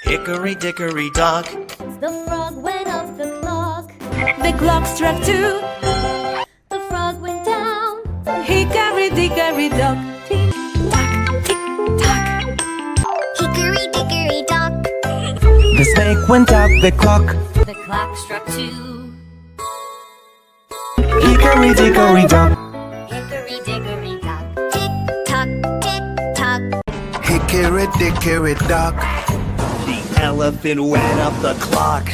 Hickory Dickory Dock. The frog went up the clock. The clock struck 2. The frog went down. Hickory Dickory Dock. Tick-tock, tick-tock. Hickory Dickory Dock. The snake went up the clock. The clock struck 2. Hickory Dickory Dock. Hickory Dickory Dock. Tick-tock, tick-tock. Hickory Dickory Dock. The elephant went up the clock.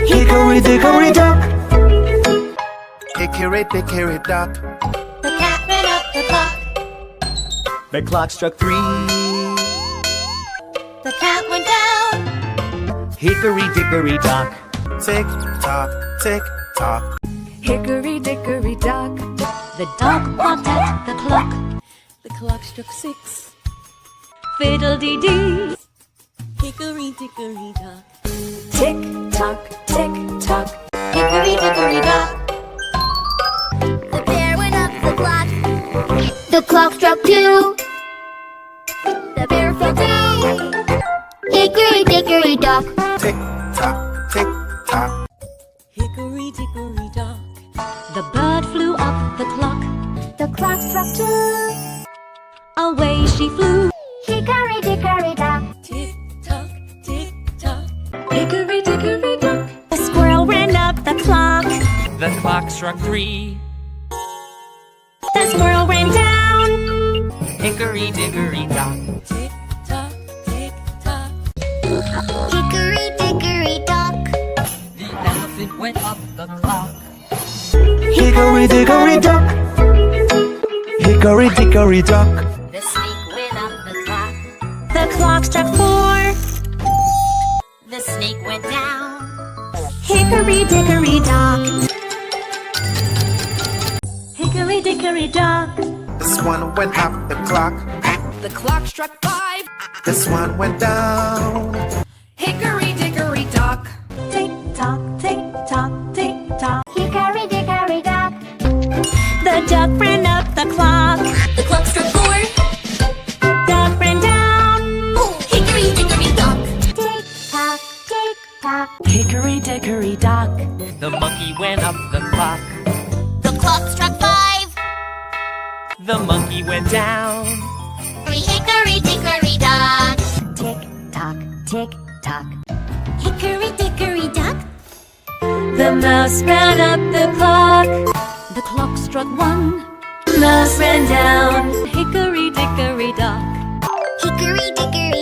Hickory Dickory Dock. Hickory Dickory Dock. The cat ran up the clock. The clock struck 3. The cat went down. Hickory Dickory Dock. Tick tock, tick tock. Hickory Dickory Dock. The dog barked at the clock. The clock struck 6. Fiddle-dee-dee. Hickory Dickory Dock. Tick-tock, tick-tock. Hickory Dickory Dock. The bear went up the clock. The clock struck 2. The bear fell down. Hickory Dickory Dock. Tick tock, tick tock. Hickory Dickory Dock. The bird flew up the clock. The clock struck 2. Away she flew. Hickory Dickory Dock. Tick-tock, tick-tock. Hickory Dickory Dock. The squirrel ran up the clock. The clock struck 3. The squirrel ran down. Hickory Dickory Dock. Tick-tock, tick-tock. Hickory Dickory Dock. The elephant went up the clock. Hickory Dickory Dock. Hickory Dickory Dock. The snake went up the clock. The clock struck 4. The snake went down. Hickory Dickory Dock. Hickory Dickory Dock. This one went up the clock. The clock struck 5. This one went down. Hickory Dickory Dock. Tick-tock, tick-tock, tick-tock. Hickory Dickory Dock. The duck ran up the clock. The clock struck 4. Duck ran down. Hickory Dickory Dock. Tick-tock, tick-tock. Hickory Dickory Dock. The monkey went up the clock. The clock struck 5. The monkey went down. Hickory Dickory Dock. Tick-tock, tick-tock. Hickory Dickory Dock. The mouse ran up the clock. The clock struck 1. Mouse ran down. Hickory Dickory Dock. Hickory Dickory